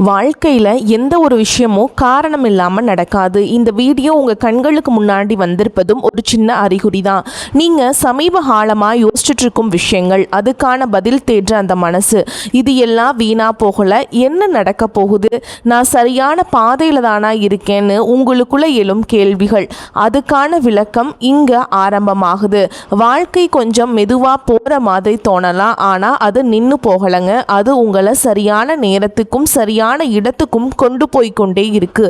வாழ்க்கையில் எந்த ஒரு விஷயமும் காரணம் இல்லாமல் நடக்காது. இந்த வீடியோ உங்கள் கண்களுக்கு முன்னாடி வந்திருப்பதும் ஒரு சின்ன அறிகுறி தான். நீங்கள் சமீப காலமாக யோசிச்சுட்டு இருக்கும் விஷயங்கள், அதுக்கான பதில் தேடுற அந்த மனசு, இது எல்லாம் வீணாக போகலை. என்ன நடக்க போகுது, நான் சரியான பாதையில் தானா இருக்கேன்னு உங்களுக்குள்ளே எழும் கேள்விகள், அதுக்கான விளக்கம் இங்கே ஆரம்பமாகுது. வாழ்க்கை கொஞ்சம் மெதுவாக போகிற மாதிரி தோணலாம், ஆனால் அது நின்று போகலைங்க. அது உங்களை சரியான நேரத்துக்கும் சரியான இடத்துக்கும் கொண்டு போய்கொண்டே இருக்கு.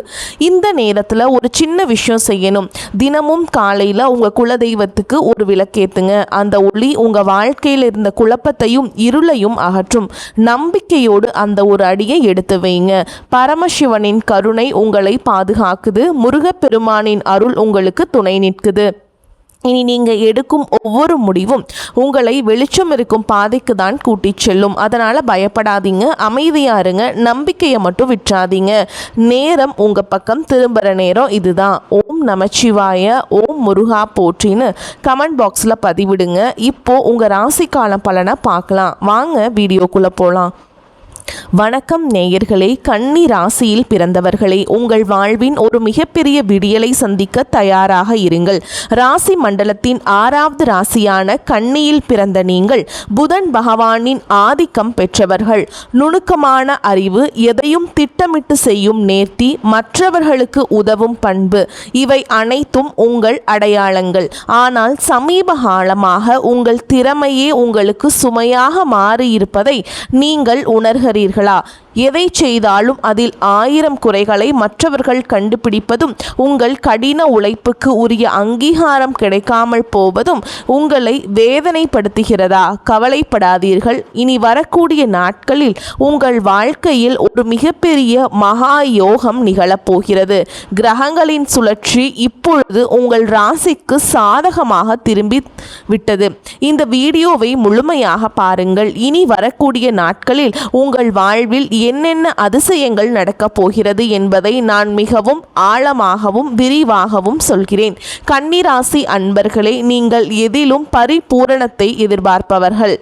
இந்த நேரத்தில் ஒரு சின்ன விஷயம் செய்யணும். தினமும் காலையில் உங்கள் குலதெய்வத்துக்கு ஒரு விளக்கேத்துங்க. அந்த ஒளி உங்கள் வாழ்க்கையில் இருந்த குழப்பத்தையும் இருளையும் அகற்றும். நம்பிக்கையோடு அந்த ஒரு அடியை எடுத்து வைங்க. பரமசிவனின் கருணை உங்களை பாதுகாக்குது. முருகப்பெருமானின் அருள் உங்களுக்கு துணை நிற்குது. இனி நீங்கள் எடுக்கும் ஒவ்வொரு முடிவும் உங்களை வெளிச்சம் இருக்கும் பாதைக்கு தான் கூட்டிச் செல்லும். அதனால் பயப்படாதீங்க, அமைதியாக இருங்க, நம்பிக்கையை மட்டும் விட்டுறாதீங்க. நேரம் உங்கள் பக்கம் திரும்புகிற நேரம் இதுதான். ஓம் நமச்சிவாய, ஓம் முருகா போற்றின்னு கமெண்ட் பாக்ஸில் பதிவிடுங்க. இப்போது உங்கள் ராசிக்கான பலனை பார்க்கலாம். வாங்க வீடியோக்குள்ளே போகலாம். வணக்கம் நேயர்களே, கன்னி ராசியில் பிறந்தவர்களே, உங்கள் வாழ்வின் ஒரு மிகப்பெரிய விடியலை சந்திக்க தயாராக இருங்கள். ராசி மண்டலத்தின் 6வது ராசியான கன்னியில் பிறந்த நீங்கள் புதன் பகவானின் ஆதிக்கம் பெற்றவர்கள். நுணுக்கமான அறிவு, எதையும் திட்டமிட்டு செய்யும் நேர்த்தி, மற்றவர்களுக்கு உதவும் பண்பு, இவை அனைத்தும் உங்கள் அடையாளங்கள். ஆனால் சமீப காலமாக உங்கள் திறமையே உங்களுக்கு சுமையாக மாறியிருப்பதை நீங்கள் உணர்கிறீர்கள். எதை செய்தாலும் அதில் 1000 குறைகளை மற்றவர்கள் கண்டுபிடிப்பதும், உங்கள் கடின உழைப்புக்கு உரிய அங்கீகாரம் கிடைக்காமல் போவதும் உங்களை வேதனைப்படுத்துகிறதா? கவலைப்படாதீர்கள். இனி வரக்கூடிய நாட்களில் உங்கள் வாழ்க்கையில் ஒரு மிகப்பெரிய மகா யோகம் நிகழப்போகிறது. கிரகங்களின் சுழற்சி இப்பொழுது உங்கள் ராசிக்கு சாதகமாக திரும்பி விட்டது. இந்த வீடியோவை முழுமையாக பாருங்கள். இனி வரக்கூடிய நாட்களில் உங்கள் வாழ்வில் என்னென்ன அதிசயங்கள் நடக்கப் போகிறது என்பதை நான் மிகவும் ஆழமாகவும் விரிவாகவும் சொல்கிறேன். கன்னிராசி அன்பர்களே, நீங்கள் எதிலும் பரிபூரணத்தை எதிர்பார்ப்பவர்கள்.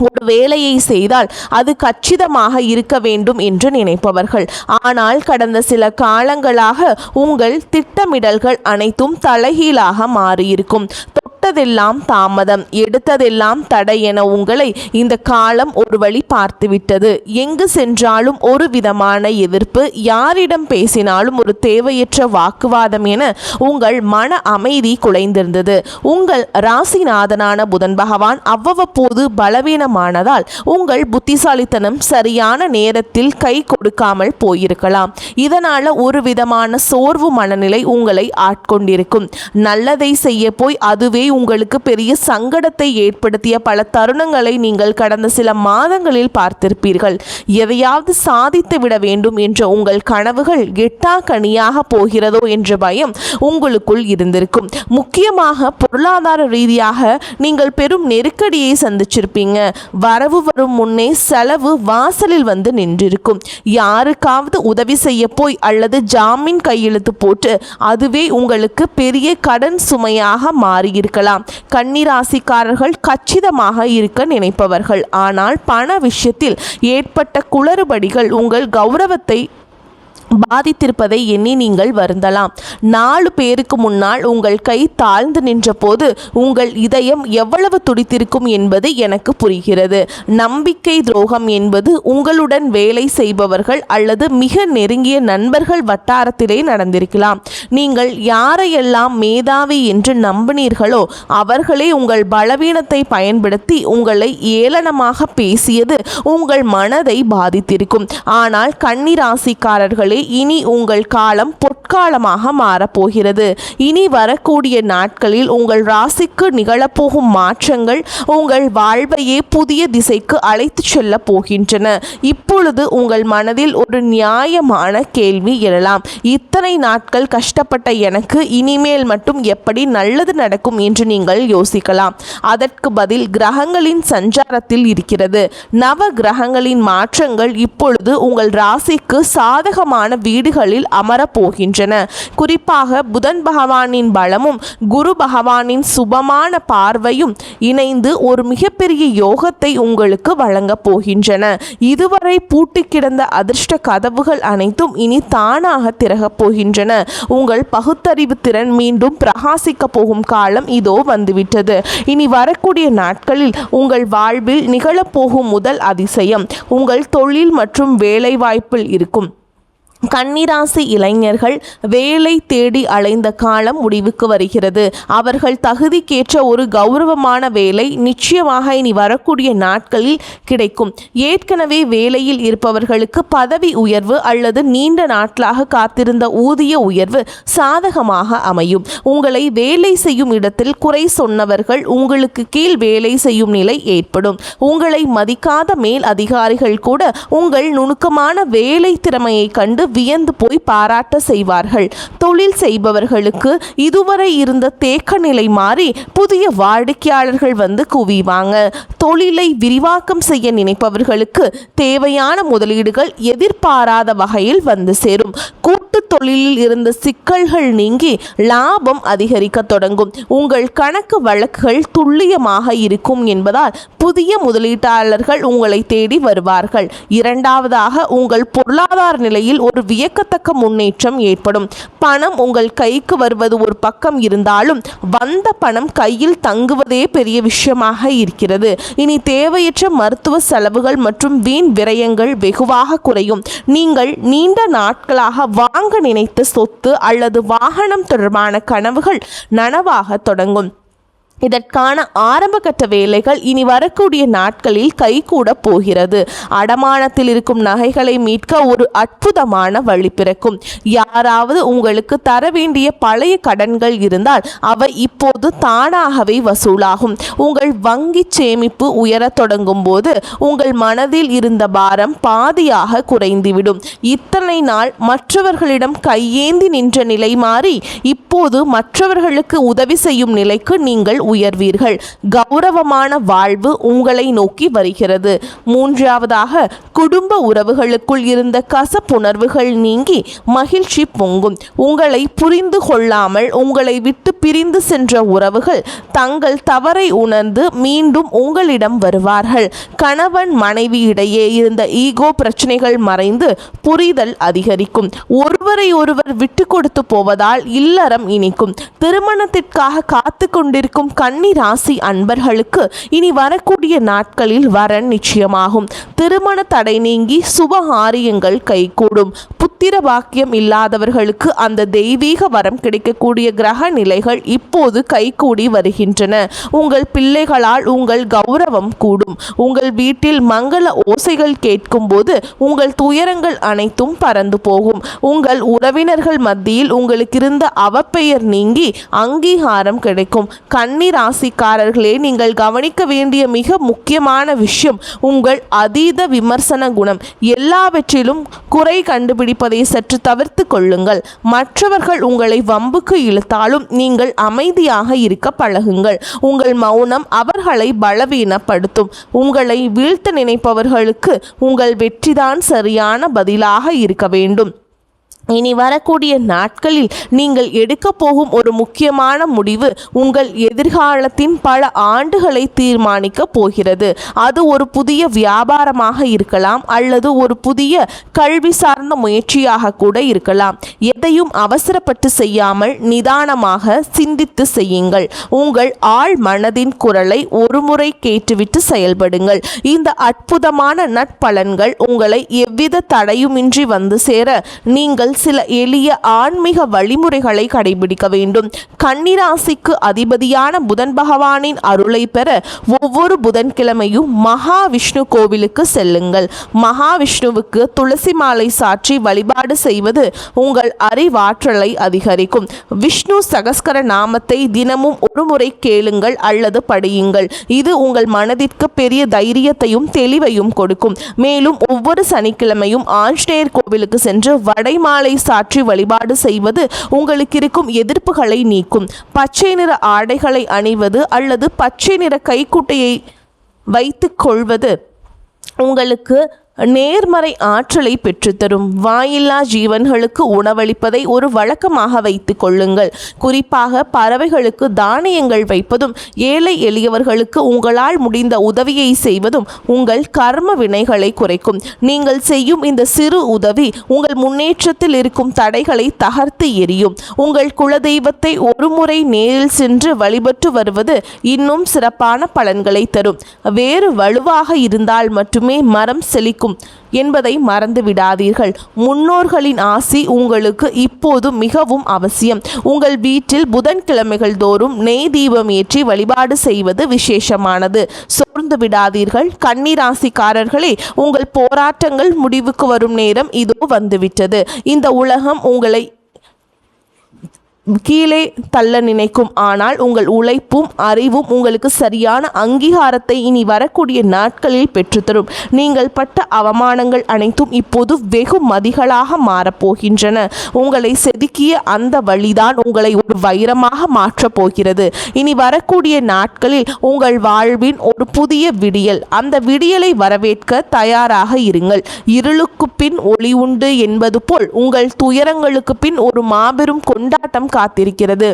ஒரு வேலையை செய்தால் அது கச்சிதமாக இருக்க வேண்டும் என்று நினைப்பவர்கள். ஆனால் கடந்த சில காலங்களாக உங்கள் திட்டமிடல்கள் அனைத்தும் தலைகீழாக மாறியிருக்கும். தொட்டதெல்லாம் தாமதம், எடுத்ததெல்லாம் தடை என உங்களை இந்த காலம் ஒரு வழி பார்த்துவிட்டது. எங்கு சென்றாலும் ஒரு விதமான எதிர்ப்பு, யாரிடம் பேசினாலும் ஒரு தேவையற்ற வாக்குவாதம் என உங்கள் மன அமைதி குலைந்திருந்தது. உங்கள் ராசிநாதனான புதன் பகவான் அவ்வப்போது பலவீனமானதால் உங்கள் புத்திசாலித்தனம் சரியான நேரத்தில் கை கொடுக்காமல் போயிருக்கலாம். இதனால் ஒரு விதமான சோர்வு மனநிலை உங்களை ஆட்கொண்டிருக்கும். நல்லதை செய்ய போய் அதுவே உங்களுக்கு பெரிய சங்கடத்தை ஏற்படுத்திய பல தருணங்களை நீங்கள் கடந்த சில மாதங்களில் பார்த்திருப்பீர்கள். எதையாவது சாதித்து விட வேண்டும் என்ற உங்கள் கனவுகள் எட்டாக்கனியாக போகிறதோ என்ற பயம் உங்களுக்குள் இருந்திருக்கும். முக்கியமாக பொருளாதார ரீதியாக நீங்கள் பெரும் நெருக்கடியை சந்திச்சிருப்பீங்க. வரவு வரும் முன்னே செலவு வாசலில் வந்து நின்றிருக்கும். யாருக்காவது உதவி செய்ய போய் அல்லது ஜாமீன் கையெழுத்து போட்டு அதுவே உங்களுக்கு பெரிய கடன் சுமையாக மாறியிருக்கலாம். கன்னிராசிக்காரர்கள் கச்சிதமாக இருக்க நினைப்பவர்கள். ஆனால் பண விஷயத்தில் ஏற்பட்ட குளறுபடிகள் உங்கள் கௌரவத்தை பாதித்திருப்பதை எண்ணி நீங்கள் வருந்தலாம். 4 பேருக்கு முன்னால் உங்கள் கை தாழ்ந்து நின்ற போது உங்கள் இதயம் எவ்வளவு துடித்திருக்கும் என்பது எனக்கு புரிகிறது. நம்பிக்கை துரோகம் என்பது உங்களுடன் வேலை செய்பவர்கள் அல்லது மிக நெருங்கிய நண்பர்கள் வட்டாரத்திலே நடந்திருக்கலாம். நீங்கள் யாரையெல்லாம் மேதாவி என்று நம்பினீர்களோ அவர்களே உங்கள் பலவீனத்தை பயன்படுத்தி உங்களை ஏளனமாக பேசியது உங்கள் மனதை பாதித்திருக்கும். ஆனால் கன்னிராசிக்காரர்களே, இனி உங்கள் காலம் பொற்காலமாக மாறப்போகிறது. இனி வரக்கூடிய நாட்களில் உங்கள் ராசிக்கு நிகழப்போகும் மாற்றங்கள் உங்கள் வாழ்வையே புதிய திசைக்கு அழைத்து செல்ல போகின்றன. இப்பொழுது உங்கள் மனதில் ஒரு நியாயமான கேள்வி எழலாம். இத்தனை நாட்கள் கஷ்டப்பட்ட எனக்கு இனிமேல் மட்டும் எப்படி நல்லது நடக்கும் என்று நீங்கள் யோசிக்கலாம். அதற்கு பதில் கிரகங்களின் சஞ்சாரத்தில் இருக்கிறது. நவ கிரகங்களின் மாற்றங்கள் இப்பொழுது உங்கள் ராசிக்கு சாதகமான வீடுகளில் அமரப் போகின்றன. போகின்றன. குறிப்பாக புதன் பகவானின் பலமும் குரு பகவானின் சுபமான பார்வையும் இணைந்து ஒரு மிகப்பெரிய யோகத்தை உங்களுக்கு வழங்கப் போகின்றன. இதுவரை பூட்டி கிடந்த அதிர்ஷ்ட கதவுகள் அனைத்தும் இனி தானாக திறகப் போகின்றன. உங்கள் பகுத்தறிவு திறன் மீண்டும் பிரகாசிக்க போகும் காலம் இதோ வந்துவிட்டது. இனி வரக்கூடிய நாட்களில் உங்கள் வாழ்வில் நிகழப்போகும் முதல் அதிசயம் உங்கள் தொழில் மற்றும் வேலைவாய்ப்பில் இருக்கும். கன்னிராசி இளைஞர்கள் வேலை தேடி அலைந்த காலம் முடிவுக்கு வருகிறது. அவர்கள் தகுதிக்கேற்ற ஒரு கௌரவமான வேலை நிச்சயமாக இனி வரக்கூடிய நாட்களில் கிடைக்கும். ஏற்கனவே வேலையில் இருப்பவர்களுக்கு பதவி உயர்வு அல்லது நீண்ட நாட்களாக காத்திருந்த ஊதிய உயர்வு சாதகமாக அமையும். உங்களை வேலை செய்யும் இடத்தில் குறை சொன்னவர்கள் உங்களுக்கு கீழ் வேலை செய்யும் நிலை ஏற்படும். உங்களை மதிக்காத மேல் அதிகாரிகள் கூட உங்கள் நுணுக்கமான வேலை திறமையை கண்டு வியந்து போய் பாராட்ட செய்வார்கள். தொழில் செய்பவர்களுக்கு இதுவரை இருந்த தேக்க நிலை மாறி புதிய வாடிக்கையாளர்கள் வந்து குவிவாங்க. தொழிலை விரிவாக்கம் செய்ய நினைப்பவர்களுக்கு தேவையான முதலீடுகள் எதிர்பாராத வகையில் வந்து சேரும். கூட்டு தொழிலில் இருந்த சிக்கல்கள் நீங்கி லாபம் அதிகரிக்க தொடங்கும். உங்கள் கணக்கு வழக்குகள் துல்லியமாக இருக்கும் என்பதால் புதிய முதலீட்டாளர்கள் உங்களை தேடி வருவார்கள். இரண்டாவதாக, உங்கள் பொருளாதார நிலையில் ஒரு வியக்கத்தக்க முன்னேற்றம் ஏற்படும். பணம் உங்கள் கைக்கு வருவது ஒரு பக்கம் இருந்தாலும் வந்த பணம் கையில் தங்குவதே பெரிய விஷயமாக இருக்கிறது. இனி தேவையற்ற மருத்துவ செலவுகள் மற்றும் வீண் விரயங்கள் வெகுவாக குறையும். நீங்கள் நீண்ட நாட்களாக வாங்க நினைத்த சொத்து அல்லது வாகனம் தொடர்பான கனவுகள் நனவாக தொடங்கும். இதற்கான ஆரம்பகட்ட வேலைகள் இனி வரக்கூடிய நாட்களில் கைகூட போகிறது. அடமானத்தில் இருக்கும் நகைகளை மீட்க ஒரு அற்புதமான வழி பிறக்கும். யாராவது உங்களுக்கு தர வேண்டிய பழைய கடன்கள் இருந்தால் அவை இப்போது தானாகவே வசூலாகும். உங்கள் வங்கி சேமிப்பு உயரத் தொடங்கும் போது உங்கள் மனதில் இருந்த பாரம் பாதியாக குறைந்துவிடும். இத்தனை நாள் மற்றவர்களிடம் கையேந்தி நின்ற நிலை மாறி இப்போது மற்றவர்களுக்கு உதவி செய்யும் நிலைக்கு நீங்கள் உயர்வீர்கள். கௌரவமான வாழ்வு உங்களை நோக்கி வருகிறது. மூன்றாவதாக, குடும்ப உறவுகளுக்குள் இருந்த கசப்புணர்வுகள் நீங்கி மகிழ்ச்சி பொங்கும். உங்களை புரிந்து கொள்ளாமல் உங்களை விட்டு பிரிந்து சென்ற உறவுகள் தங்கள் தவறை உணர்ந்து மீண்டும் உங்களிடம் வருவார்கள். கணவன் மனைவி இடையே இருந்த ஈகோ பிரச்சனைகள் மறைந்து புரிதல் அதிகரிக்கும். ஒருவரை ஒருவர் விட்டு கொடுத்து போவதால் இல்லறம் இனிக்கும். திருமணத்திற்காக காத்து கொண்டிருக்கும் கன்னி ராசி அன்பர்களுக்கு இனி வரக்கூடிய நாட்களில் வரன் நிச்சயமாகும். திருமண தடை நீங்கி சுபகாரியங்கள் கைகூடும். புத்திர பாக்கியம் இல்லாதவர்களுக்கு அந்த தெய்வீக வரம் கிடைக்கக்கூடிய கிரக நிலைகள் இப்போது கைகூடி வருகின்றன. உங்கள் பிள்ளைகளால் உங்கள் கௌரவம் கூடும். உங்கள் வீட்டில் மங்கள ஓசைகள் கேட்கும் போது உங்கள் துயரங்கள் அனைத்தும் பறந்து போகும். உங்கள் உறவினர்கள் மத்தியில் உங்களுக்கு இருந்த அவப்பெயர் நீங்கி அங்கீகாரம் கிடைக்கும். கன்னி ராசிக்காரர்களே, நீங்கள் கவனிக்க வேண்டிய மிக முக்கியமான விஷயம் உங்கள் அதீத விமர்சன குணம். எல்லாவற்றிலும் குறை கண்டுபிடிப்பதை சற்று தவிர்த்து கொள்ளுங்கள். மற்றவர்கள் உங்களை வம்புக்கு இழுத்தாலும் நீங்கள் அமைதியாக இருக்க பழகுங்கள். உங்கள் மௌனம் அவர்களை பலவீனப்படுத்தும். உங்களை வீழ்த்த நினைப்பவர்களுக்கு உங்கள் வெற்றிதான் சரியான பதிலாக இருக்க வேண்டும். இனி வரக்கூடிய நாட்களில் நீங்கள் எடுக்க போகும் ஒரு முக்கியமான முடிவு உங்கள் எதிர்காலத்தின் பல ஆண்டுகளை தீர்மானிக்க போகிறது. அது ஒரு புதிய வியாபாரமாக இருக்கலாம் அல்லது ஒரு புதிய கல்வி சார்ந்த முயற்சியாக கூட இருக்கலாம். எதையும் அவசரப்பட்டு செய்யாமல் நிதானமாக சிந்தித்து செய்யுங்கள். உங்கள் ஆழ் மனதின் குரலை ஒருமுறை கேட்டுவிட்டு செயல்படுங்கள். இந்த அற்புதமான நற்பலன்கள் உங்களை எவ்வித தடையுமின்றி வந்து சேர நீங்கள் சில எளிய ஆன்மீக வழிமுறைகளை கடைபிடிக்க வேண்டும். கன்னிராசிக்கு அதிபதியான புதன் பகவானின் அருளை பெற ஒவ்வொரு புதன்கிழமையும் மகாவிஷ்ணு கோவிலுக்கு செல்லுங்கள். மகாவிஷ்ணுவுக்கு துளசி மாலை சாற்றி வழிபாடு செய்வது உங்கள் அறிவாற்றலை அதிகரிக்கும். விஷ்ணு சகஸ்கர நாமத்தை தினமும் ஒரு முறை கேளுங்கள் அல்லது படியுங்கள். இது உங்கள் மனதிற்கு பெரிய தைரியத்தையும் தெளிவையும் கொடுக்கும். மேலும் ஒவ்வொரு சனிக்கிழமையும் ஆஞ்சநேயர் கோவிலுக்கு சென்று வடைமாலை சாற்றி வழிபாடு செய்வது உங்களுக்கு இருக்கும் எதிர்ப்புகளை நீக்கும். பச்சை நிற ஆடைகளை அணிவது அல்லது பச்சை நிற கைக்குட்டையை வைத்துக் கொள்வது உங்களுக்கு நேர்மறை ஆற்றலை பெற்றுத்தரும். வாயில்லா ஜீவன்களுக்கு உணவளிப்பதை ஒரு வழக்கமாக வைத்துக் கொள்ளுங்கள். குறிப்பாக பறவைகளுக்கு தானியங்கள் வைப்பதும் ஏழை எளியவர்களுக்கு உங்களால் முடிந்த உதவியை செய்வதும் உங்கள் கர்ம வினைகளை குறைக்கும். நீங்கள் செய்யும் இந்த சிறு உதவி உங்கள் முன்னேற்றத்தில் இருக்கும் தடைகளை தகர்த்து எறியும். உங்கள் குலதெய்வத்தை ஒருமுறை நேரில் சென்று வழிபட்டு வருவது இன்னும் சிறப்பான பலன்களை தரும். வேறு வலுவாக இருந்தால் மட்டுமே மரம் செழிக்கும் என்பதை மறந்து விடாதீர்கள். முன்னோர்களின் ஆசி உங்களுக்கு இப்போது மிகவும் அவசியம். உங்கள் வீட்டில் புதன்கிழமைகள் தோறும் நெய் தீபம் ஏற்றி வழிபாடு செய்வது விசேஷமானது. சோர்ந்து விடாதீர்கள். கன்னி ராசிக்காரர்களே, உங்கள் போராட்டங்கள் முடிவுக்கு வரும் நேரம் இதோ வந்துவிட்டது. இந்த உலகம் உங்களை கீழே தள்ள நினைக்கும். ஆனால் உங்கள் உழைப்பும் அறிவும் உங்களுக்கு சரியான அங்கீகாரத்தை இனி வரக்கூடிய நாட்களில் பெற்றுத்தரும். நீங்கள் பட்ட அவமானங்கள் அனைத்தும் இப்போது வெகு மதிகளாக மாறப்போகின்றன. உங்களை செதுக்கிய அந்த வழிதான் உங்களை ஒரு வைரமாக மாற்றப் போகிறது. இனி வரக்கூடிய நாட்களில் உங்கள் வாழ்வின் ஒரு புதிய விடியல். அந்த விடியலை வரவேற்க தயாராக இருங்கள். இருளுக்கு பின் ஒளி உண்டு என்பது போல் உங்கள் துயரங்களுக்கு பின் ஒரு மாபெரும் கொண்டாட்டம் காத்திருக்கிறது.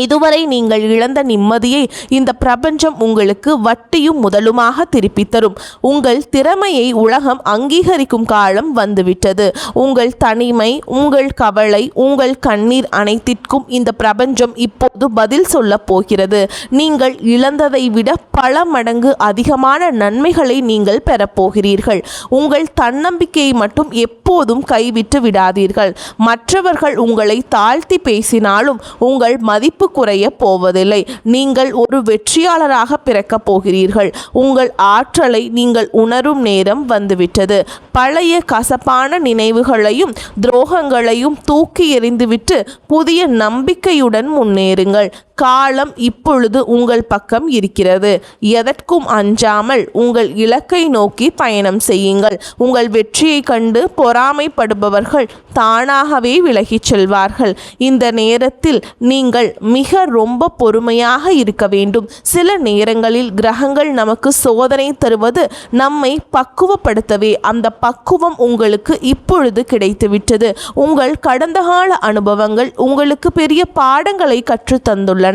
இதுவரை நீங்கள் இழந்த நிம்மதியை இந்த பிரபஞ்சம் உங்களுக்கு வட்டியும் முதலுமாக திருப்பித் தரும். உங்கள் திறமையை உலகம் அங்கீகரிக்கும் காலம் வந்துவிட்டது. உங்கள் தனிமை, உங்கள் கவலை, உங்கள் கண்ணீர் அனைத்திற்கும் இந்த பிரபஞ்சம் இப்போது பதில் சொல்ல போகிறது. நீங்கள் இழந்ததை விட பல மடங்கு அதிகமான நன்மைகளை நீங்கள் பெறப்போகிறீர்கள். உங்கள் தன்னம்பிக்கையை மட்டும் எப்போதும் கைவிட்டு விடாதீர்கள். மற்றவர்கள் உங்களை தாழ்த்தி பேசினாலும் உங்கள் மதிப்பு குறைய போவதில்லை. நீங்கள் ஒரு வெற்றியாளராக பிறக்கப் போகிறீர்கள். உங்கள் ஆற்றலை நீங்கள் உணரும் நேரம் வந்துவிட்டது. பழைய கசப்பான நினைவுகளையும் துரோகங்களையும் தூக்கி எறிந்துவிட்டு புதிய நம்பிக்கையுடன் முன்னேறுங்கள். காலம் இப்பொழுது உங்கள் பக்கம் இருக்கிறது. எதற்கும் அஞ்சாமல் உங்கள் இலக்கை நோக்கி பயணம் செய்யுங்கள். உங்கள் வெற்றியை கண்டு பொறாமைப்படுபவர்கள் தானாகவே விலகிச் செல்வார்கள். இந்த நேரத்தில் நீங்கள் மிக ரொம்ப பொறுமையாக இருக்க வேண்டும். சில நேரங்களில் கிரகங்கள் நமக்கு சோதனை தருவது நம்மை பக்குவப்படுத்தவே. அந்த பக்குவம் உங்களுக்கு இப்பொழுது கிடைத்துவிட்டது. உங்கள் கடந்த கால அனுபவங்கள் உங்களுக்கு பெரிய பாடங்களை கற்றுத்தந்துள்ளன.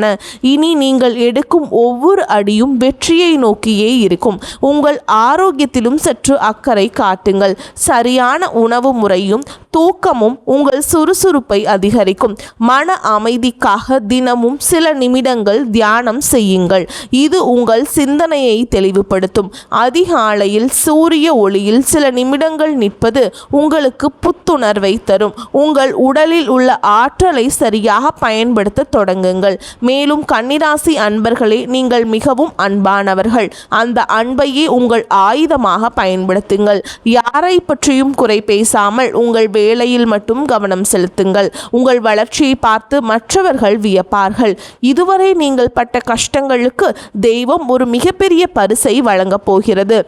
இனி நீங்கள் எடுக்கும் ஒவ்வொரு அடியும் வெற்றியை நோக்கியே இருக்கும். உங்கள் ஆரோக்கியத்திலும் சற்று அக்கறை காட்டுங்கள். சரியான உணவு முறையும் தூக்கமும் உங்கள் சுறுசுறுப்பை அதிகரிக்கும். மன அமைதிக்காக தினமும் சில நிமிடங்கள் தியானம் செய்யுங்கள். இது உங்கள் சிந்தனையை தெளிவுபடுத்தும். அதிகாலையில் சூரிய ஒளியில் சில நிமிடங்கள் நிற்பது உங்களுக்கு புத்துணர்வை தரும். உங்கள் உடலில் உள்ள ஆற்றலை சரியாக பயன்படுத்த தொடங்குங்கள். மேலும் கன்னிராசி அன்பர்களே, நீங்கள் மிகவும் அன்பானவர்கள். அந்த அன்பையே உங்கள் ஆயுதமாக பயன்படுத்துங்கள். யாரை பற்றியும் குறை பேசாமல் உங்கள் வேலையில் மட்டும் கவனம் செலுத்துங்கள். உங்கள் வளர்ச்சியை பார்த்து மற்றவர்கள் வியப்பார்கள். இதுவரை நீங்கள் பட்ட கஷ்டங்களுக்கு தெய்வம் ஒரு மிகப்பெரிய பரிசை வழங்கப் போகிறது.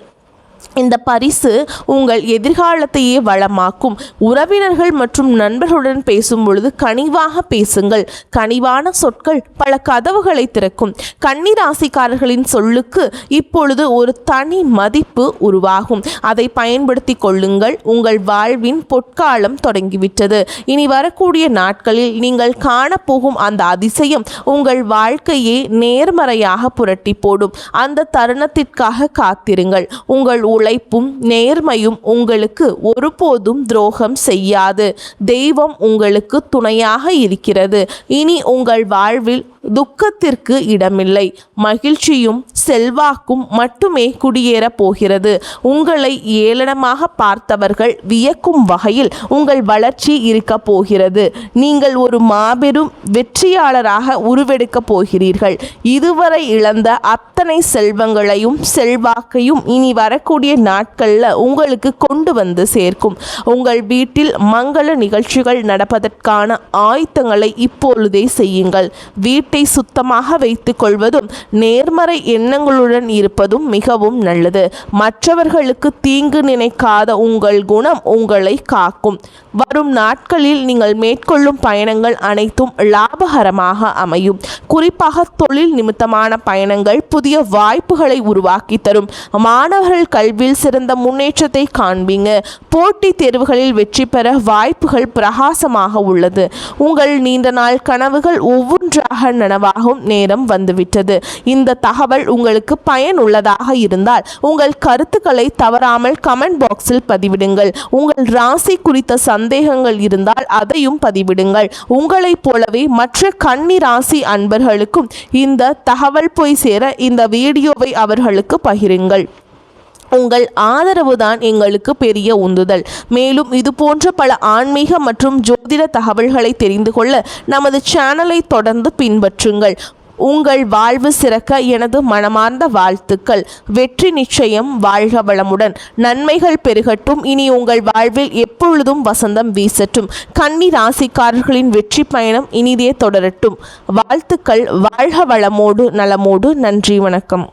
இந்த பரிசு உங்கள் எதிர்காலத்தையே வளமாக்கும். உறவினர்கள் மற்றும் நண்பர்களுடன் பேசும் பொழுது கனிவாக பேசுங்கள். கனிவான சொற்கள் பல கதவுகளை திறக்கும். கன்னி ராசிக்காரர்களின் சொல்லுக்கு இப்பொழுது ஒரு தனி மதிப்பு உருவாகும். அதை பயன்படுத்தி கொள்ளுங்கள். உங்கள் வாழ்வின் பொற்காலம் தொடங்கிவிட்டது. இனி வரக்கூடிய நாட்களில் நீங்கள் காணப்போகும் அந்த அதிசயம் உங்கள் வாழ்க்கையை நேர்மறையாக புரட்டி போடும். அந்த தருணத்திற்காக காத்திருங்கள். உங்கள் உழைப்பும் நேர்மையும் உங்களுக்கு ஒருபோதும் துரோகம் செய்யாது. தெய்வம் உங்களுக்கு துணையாக இருக்கிறது. இனி உங்கள் வாழ்வில் துக்கத்திற்கு இடமில்லை. மகிழ்ச்சியும் செல்வாக்கும் மட்டுமே குடியேறப் போகிறது. உங்களை ஏளனமாக பார்த்தவர்கள் வியக்கும் வகையில் உங்கள் வளர்ச்சி இருக்க போகிறது. நீங்கள் ஒரு மாபெரும் வெற்றியாளராக உருவெடுக்கப் போகிறீர்கள். இதுவரை இழந்த அத்தனை செல்வங்களையும் செல்வாக்கையும் இனி வரக்கூடிய நாட்களில் உங்களுக்கு கொண்டு வந்து சேர்க்கும். உங்கள் வீட்டில் மங்கள நிகழ்ச்சிகள் நடப்பதற்கான ஆயத்தங்களை இப்பொழுதே செய்யுங்கள். வீட்டை சுத்தமாக வைத்துக் கொள்வதும் நேர்மறை எண்ணங்களுடன் இருப்பதும் மிகவும் நல்லது. மற்றவர்களுக்கு தீங்கு நினைக்காத உங்கள் குணம் உங்களை காக்கும். வரும் நாட்களில் நீங்கள் மேற்கொள்ளும் பயணங்கள் அனைத்தும் லாபகரமாக அமையும். குறிப்பாக தொழில் நிமித்தமான பயணங்கள், புதிய புதிய வாய்ப்புகளை உருவாக்கி தரும். மாணவர்கள் கல்வியில் சிறந்த முன்னேற்றத்தை காண்பீங்க. போட்டித் தேர்வுகளில் வெற்றி பெற வாய்ப்புகள் பிரகாசமாக உள்ளது. உங்கள் நீண்ட நாள் கனவுகள் ஒவ்வொன்றாக நனவாகும் நேரம் வந்துவிட்டது. இந்த தகவல் உங்களுக்கு பயனுள்ளதாக இருந்தால் உங்கள் கருத்துக்களை தவறாமல் கமெண்ட் பாக்ஸில் பதிவிடுங்கள். உங்கள் ராசி குறித்த சந்தேகங்கள் இருந்தால் அதையும் பதிவிடுங்கள். உங்களைப் போலவே மற்ற கன்னி ராசி அன்பர்களுக்கும் இந்த தகவல் போய் சேர இந்த வீடியோவை அவர்களுக்கு பகிருங்கள். உங்கள் ஆதரவு தான் எங்களுக்கு பெரிய உந்துதல். மேலும் இது போன்ற பல ஆன்மீக மற்றும் ஜோதிட தகவல்களை தெரிந்து கொள்ள நமது சேனலை தொடர்ந்து பின்பற்றுங்கள். உங்கள் வாழ்வு சிறக்க எனது மனமார்ந்த வாழ்த்துக்கள். வெற்றி நிச்சயம். வாழ்க வளமுடன். நன்மைகள் பெருகட்டும். இனி உங்கள் வாழ்வில் எப்பொழுதும் வசந்தம் வீசட்டும். கன்னி ராசிக்காரர்களின் வெற்றி பயணம் இனிதே தொடரட்டும். வாழ்த்துக்கள். வாழ்க வளமோடு நலமோடு. நன்றி, வணக்கம்.